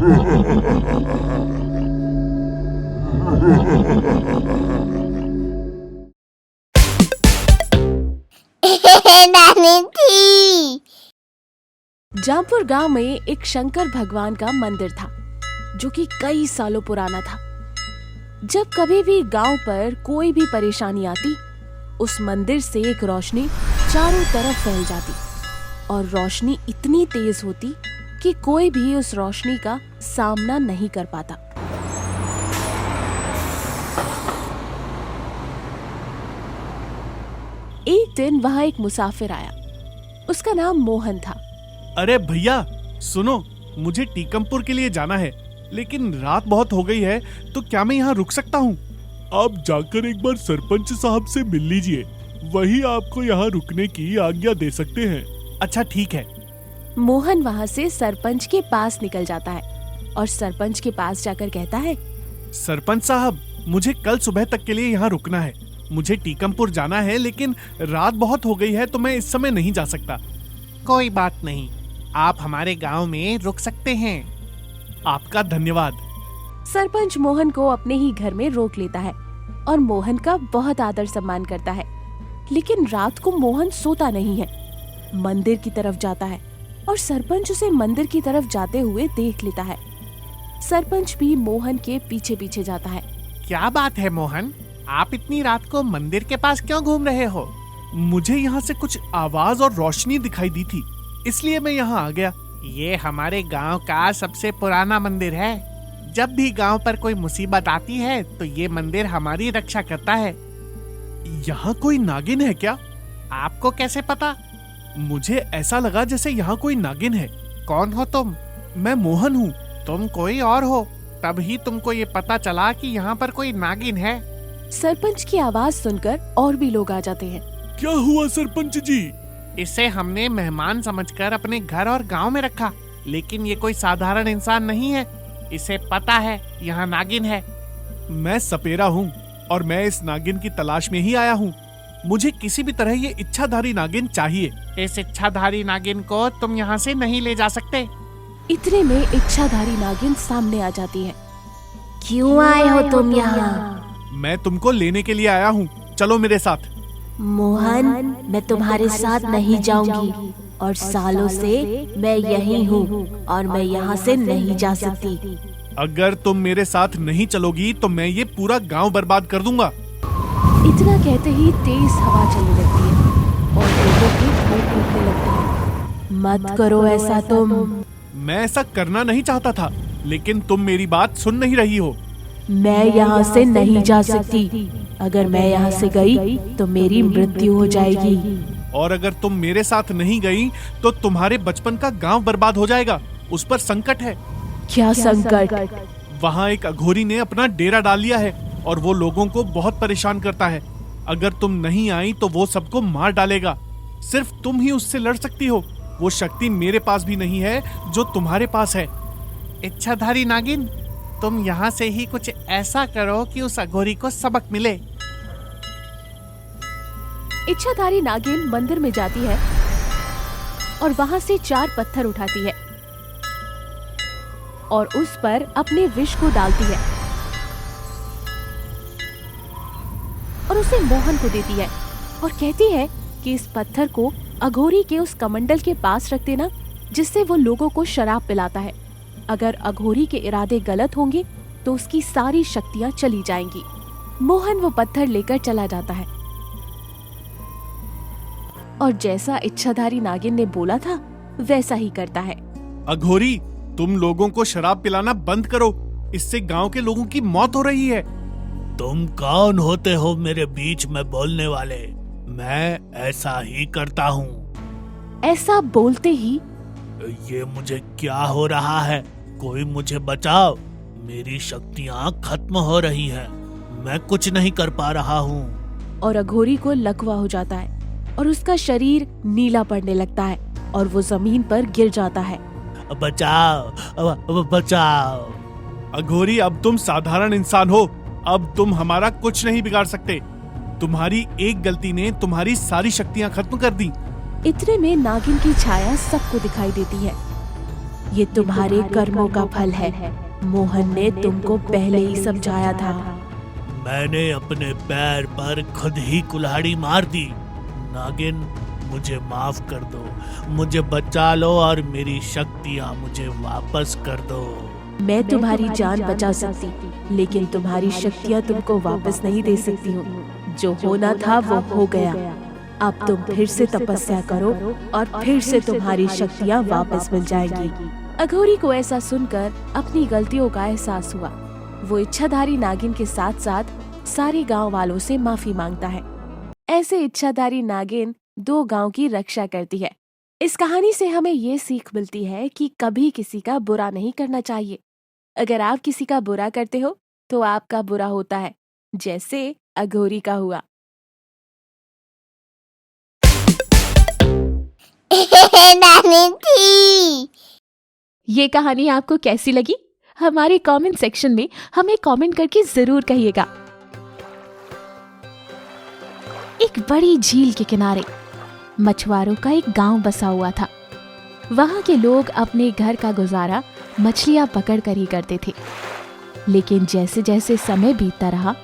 नानी थी। जामपुर गांव में एक शंकर भगवान का मंदिर था जो कि कई सालों पुराना था। जब कभी भी गांव पर कोई भी परेशानी आती, उस मंदिर से एक रोशनी चारों तरफ फैल जाती और रोशनी इतनी तेज होती कि कोई भी उस रोशनी का सामना नहीं कर पाता। एक दिन वहां एक मुसाफिर आया। उसका नाम मोहन था। अरे भैया सुनो, मुझे टीकमपुर के लिए जाना है, लेकिन रात बहुत हो गई है, तो क्या मैं यहाँ रुक सकता हूँ? आप जाकर एक बार सरपंच साहब से मिल लीजिए, वही आपको यहाँ रुकने की आज्ञा दे सकते हैं। अच्छा ठीक है। मोहन वहाँ से सरपंच के पास निकल जाता है और सरपंच के पास जाकर कहता है, सरपंच साहब, मुझे कल सुबह तक के लिए यहाँ रुकना है। मुझे टीकमपुर जाना है, लेकिन रात बहुत हो गई है, तो मैं इस समय नहीं जा सकता। कोई बात नहीं, आप हमारे गांव में रुक सकते हैं। आपका धन्यवाद। सरपंच मोहन को अपने ही घर में रोक लेता है और मोहन का बहुत आदर सम्मान करता है। लेकिन रात को मोहन सोता नहीं है, मंदिर की तरफ जाता है और सरपंच उसे मंदिर की तरफ जाते हुए देख लेता है। सरपंच भी मोहन के पीछे पीछे जाता है। क्या बात है मोहन, आप इतनी रात को मंदिर के पास क्यों घूम रहे हो? मुझे यहाँ से कुछ आवाज और रोशनी दिखाई दी थी, इसलिए मैं यहाँ आ गया। ये हमारे गांव का सबसे पुराना मंदिर है। जब भी गांव पर कोई मुसीबत आती है तो ये मंदिर हमारी रक्षा करता है। यहाँ कोई नागिन है क्या? आपको कैसे पता? मुझे ऐसा लगा जैसे यहाँ कोई नागिन है। कौन हो तुम? मैं मोहन हूँ। तुम कोई और हो, तभी तुमको ये पता चला कि यहाँ पर कोई नागिन है। सरपंच की आवाज सुनकर और भी लोग आ जाते हैं। क्या हुआ सरपंच जी? इसे हमने मेहमान समझकर अपने घर और गांव में रखा, लेकिन ये कोई साधारण इंसान नहीं है। इसे पता है यहाँ नागिन है। मैं सपेरा हूँ और मैं इस नागिन की तलाश में ही आया हूँ। मुझे किसी भी तरह ये इच्छाधारी नागिन चाहिए। इस इच्छाधारी नागिन को तुम यहाँ से नहीं ले जा सकते। इतने में इच्छाधारी नागिन सामने आ जाती है। क्यों आए हो तुम यहाँ? मैं तुमको लेने के लिए आया हूँ, चलो मेरे साथ। मोहन, मैं तुम्हारे साथ नहीं जाऊंगी और सालों से मैं यहीं हूँ और मैं यहाँ से नहीं जा सकती। अगर तुम मेरे साथ नहीं चलोगी तो मैं ये पूरा गांव बर्बाद कर दूंगा। इतना कहते ही तेज हवा चलने लगती है और लोगों के घर टूटने लगते हैं। मत करो ऐसा तुम। मैं ऐसा करना नहीं चाहता था, लेकिन तुम मेरी बात सुन नहीं रही हो। मैं यहाँ से नहीं जा सकती। अगर मैं यहाँ से गई तो मेरी मृत्यु हो जाएगी। और अगर तुम मेरे साथ नहीं गई तो तुम्हारे बचपन का गांव बर्बाद हो जाएगा। उस पर संकट है। क्या संकट? वहाँ एक अघोरी ने अपना डेरा डाल लिया है और वो लोगों को बहुत परेशान करता है। अगर तुम नहीं आई तो वो सबको मार डालेगा। सिर्फ तुम ही उससे लड़ सकती हो। वो शक्ति मेरे पास भी नहीं है जो तुम्हारे पास है। इच्छाधारी नागिन, तुम यहाँ से ही कुछ ऐसा करो कि उस अघोरी को सबक मिले। इच्छाधारी नागिन मंदिर में जाती है और वहां से 4 पत्थर उठाती है और उस पर अपने विष को डालती है और उसे मोहन को देती है और कहती है कि इस पत्थर को अघोरी के उस कमंडल के पास रख देना, जिससे वो लोगों को शराब पिलाता है। अगर अघोरी के इरादे गलत होंगे तो उसकी सारी शक्तियां चली जाएंगी। मोहन वो पत्थर लेकर चला जाता है और जैसा इच्छाधारी नागिन ने बोला था वैसा ही करता है। अघोरी, तुम लोगों को शराब पिलाना बंद करो, इससे गांव के लोगों की मौत हो रही है। तुम कौन होते हो मेरे बीच में बोलने वाले? मैं ऐसा ही करता हूँ। ऐसा बोलते ही ये मुझे क्या हो रहा है? कोई मुझे बचाओ, मेरी शक्तियाँ खत्म हो रही है, मैं कुछ नहीं कर पा रहा हूँ। और अघोरी को लकवा हो जाता है और उसका शरीर नीला पड़ने लगता है और वो जमीन पर गिर जाता है। बचाओ, बचाओ। अघोरी, अब तुम साधारण इंसान हो, अब तुम हमारा कुछ नहीं बिगाड़ सकते। तुम्हारी एक गलती ने तुम्हारी सारी शक्तियां खत्म कर दी। इतने में नागिन की छाया सबको दिखाई देती है। ये तुम्हारे कर्मों का फल है। मोहन ने तुमको पहले ही समझाया था। मैंने अपने पैर पर खुद ही कुल्हाड़ी मार दी। नागिन, मुझे माफ कर दो, मुझे बचा लो और मेरी शक्तियाँ मुझे वापस कर दो। मैं तुम्हारी जान बचा सकती, लेकिन तुम्हारी शक्तियाँ तुमको वापस नहीं दे सकती हूँ। जो होना था वो हो गया। अब तुम फिर से तपस्या करो और फिर से तुम्हारी शक्तियाँ वापस मिल जाएंगी। अघोरी को ऐसा सुनकर अपनी गलतियों का एहसास हुआ। वो इच्छाधारी नागिन के साथ साथ सारे गांव वालों से माफी मांगता है। ऐसे इच्छाधारी नागिन 2 गांव की रक्षा करती है। इस कहानी से हमें ये सीख मिलती है कि कभी किसी का बुरा नहीं करना चाहिए। अगर आप किसी का बुरा करते हो तो आपका बुरा होता है, जैसे अघोरी का हुआ। नानी जी। ये कहानी आपको कैसी लगी? हमारे कमेंट सेक्शन में हमें कमेंट करके जरूर कहिएगा। एक बड़ी झील के किनारे मछुआरों का एक गांव बसा हुआ था। वहां के लोग अपने घर का गुजारा मछलियां पकड़ कर ही करते थे। लेकिन जैसे जैसे समय बीतता रहा,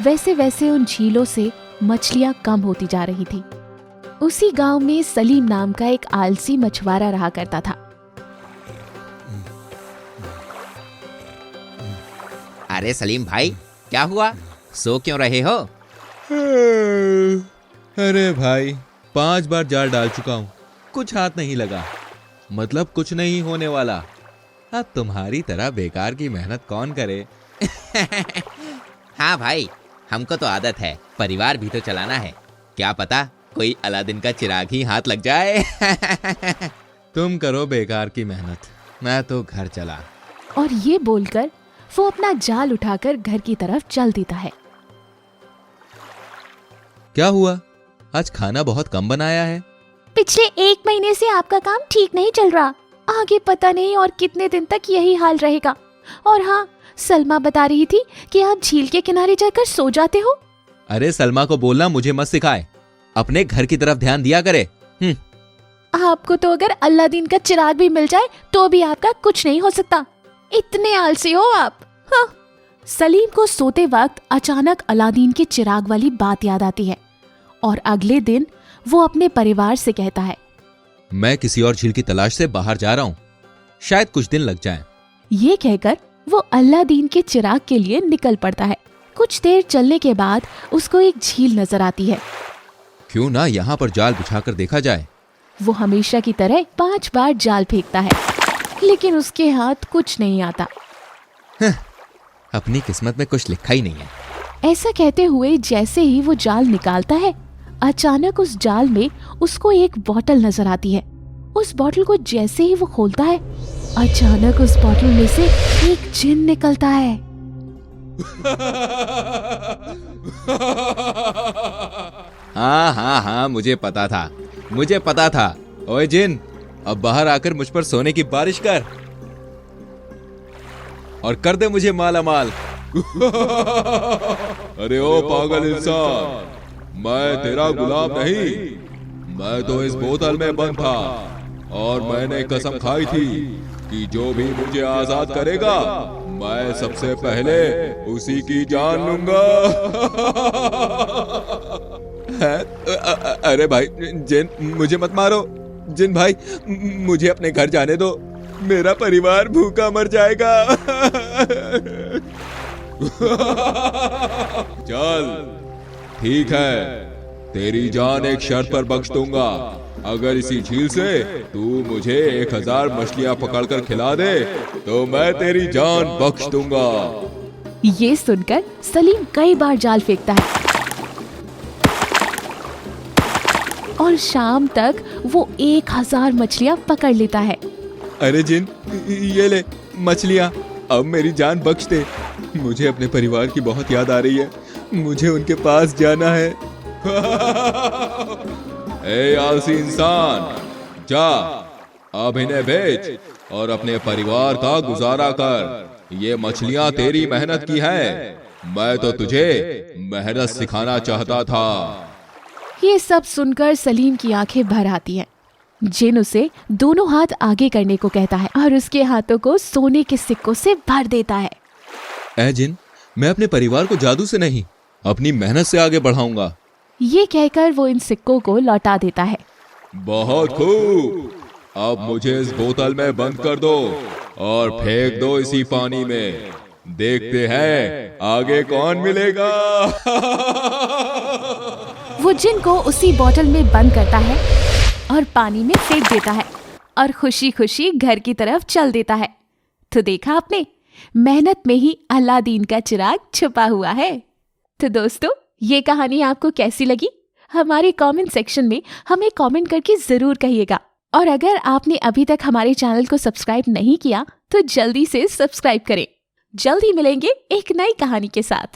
वैसे वैसे उन झीलों से मछलियां कम होती जा रही थी। उसी गांव में सलीम नाम का एक आलसी मछुआरा रहा करता था। अरे सलीम भाई, क्या हुआ? सो क्यों रहे हो? अरे भाई, 5 बार जाल डाल चुका हूँ, कुछ हाथ नहीं लगा। मतलब कुछ नहीं होने वाला। अब तुम्हारी तरह बेकार की मेहनत कौन करे? हाँ भाई, हमको तो आदत है, परिवार भी तो चलाना है। क्या पता कोई अलादीन का चिराग ही हाथ लग जाए। तुम करो बेकार की मेहनत, मैं तो घर चला। और ये बोलकर वो अपना जाल उठाकर घर की तरफ चल देता है। क्या हुआ? आज खाना बहुत कम बनाया है। पिछले 1 महीने से आपका काम ठीक नहीं चल रहा। आगे पता नहीं और कितने दिन तक यही हाल रहेगा। और हाँ, सलमा बता रही थी कि आप झील के किनारे जाकर सो जाते हो। अरे सलमा को बोलना मुझे मत सिखाए, अपने घर की तरफ ध्यान दिया करे। आपको तो अगर अलादीन का चिराग भी मिल जाए तो भी आपका कुछ नहीं हो सकता। इतने आलसी हो आप। हाँ। सलीम को सोते वक्त अचानक अलादीन के चिराग वाली बात याद आती है और अगले दिन वो अपने परिवार से कहता है, मैं किसी और झील की तलाश से बाहर जा रहा हूँ, शायद कुछ दिन लग जाएं। ये कहकर वो अलादीन के चिराग के लिए निकल पड़ता है। कुछ देर चलने के बाद उसको एक झील नजर आती है। क्यों ना यहाँ पर जाल बिछाकर देखा जाए। वो हमेशा की तरह 5 बार जाल फेंकता है, लेकिन उसके हाथ कुछ नहीं आता। अपनी किस्मत में कुछ लिखा ही नहीं है। ऐसा कहते हुए जैसे ही वो जाल निकालता है, अचानक उस जाल में उसको एक बोतल नजर आती है। उस बोतल को जैसे ही वो खोलता है, अचानक उस बोतल में से एक जिन निकलता है। हाँ, मुझे पता था। ओए जिन, अब बाहर आकर मुझ पर सोने की बारिश कर और कर दे मुझे माला माल। अरे ओ पागल इंसान, मैं तेरा गुलाम नहीं, मैं तो इस बोतल में बंद था और मैंने कसम खाई थी कि जो भी मुझे आजाद करेगा मैं सबसे पहले उसी की जान लूंगा। अरे भाई जिन, मुझे मत मारो। जिन भाई, मुझे अपने घर जाने दो, मेरा परिवार भूखा मर जाएगा। चल ठीक है, तेरी जान एक शर्त पर बख्श दूंगा। अगर इसी झील से तू मुझे 1000 मछलियां पकड़कर खिला दे तो मैं तेरी जान बख्श दूंगा। ये सुनकर सलीम कई बार जाल फेंकता है और शाम तक वो 1000 मछलियां पकड़ लेता है। अरे जिन, ये ले मछलियां, अब मेरी जान बख्श दे। मुझे अपने परिवार की बहुत याद आ रही है, मुझे उनके पास जाना है। ए आलसी इंसान, जा अब इन्हें बेच और अपने परिवार का गुजारा कर। ये मछलियां तेरी मेहनत की हैं, मैं तो तुझे मेहनत सिखाना चाहता था। ये सब सुनकर सलीम की आंखें भर आती हैं। जिन उसे दोनों हाथ आगे करने को कहता है और उसके हाथों को सोने के सिक्कों से भर देता है। ऐ जिन, मैं अपने परिवार को जादू से नहीं, अपनी मेहनत से आगे बढ़ाऊंगा। ये कहकर वो इन सिक्कों को लौटा देता है। बहुत खूब, अब मुझे इस बोतल में बंद कर दो और फेंक दो इसी पानी में। देखते हैं आगे कौन मिलेगा। वो जिन को उसी बोतल में बंद करता है और पानी में फेंक देता है और खुशी खुशी घर की तरफ चल देता है। तो देखा आपने, मेहनत में ही अलादीन का चिराग छुपा हुआ है। तो दोस्तों, ये कहानी आपको कैसी लगी? हमारे कमेंट सेक्शन में हमें कमेंट करके जरूर कहिएगा। और अगर आपने अभी तक हमारे चैनल को सब्सक्राइब नहीं किया तो जल्दी से सब्सक्राइब करें। जल्दी मिलेंगे एक नई कहानी के साथ।